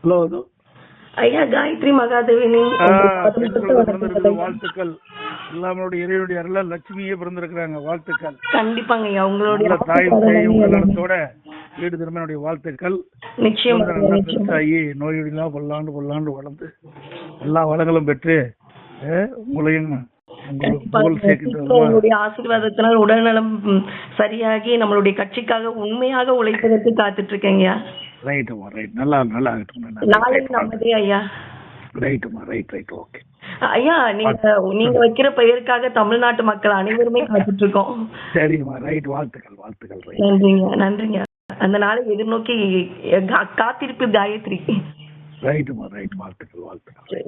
Hello ஐயா காயத்ரி மகாதேவினி வாழ்த்துக்கள். எல்லாமோடைய இறைவனுடைய அருளால் லட்சுமியே பிறந்திருக்கிறாங்க. வாழ்த்துக்கள். கண்டிப்பாங்க ஐயா, உங்களுடைய தாயோட வீடு திருமணனுடைய வாழ்த்துக்கள். நிச்சயம் தாயி நோயெல்லாம் பல்லாண்டு பல்லாண்டு வளர்ந்து எல்லா வளங்களும் பெற்று உங்களையும் உங்களுடைய ஆசீர்வாதத்தினால் உடல்நலம் சரியாகி நம்மளுடைய கட்சிக்காக உண்மையாக உழைப்பதற்கு காத்துட்டு இருக்கேங்க. ரைட்டுமா, ரைட். நல்லா நல்லா நாளை நமதே ஐயா. ரைட்டுமா, ரைட் ரைட் ஓகே ஐயா. நீங்க வைக்கிற பெயருக்காக தமிழ்நாட்டு மக்கள் அனைவருமே காத்துட்டு இருக்கோம். சரிம்மா, ரைட். வாழ்த்துக்கள் வாழ்த்துக்கள். நன்றிங்க நன்றிங்க. அந்த நாளை எதிர்நோக்கி காத்திருப்பு காயத்ரி. ரைட்டுமா, ரைட். வாழ்த்துக்கள் வாழ்த்துக்கள்.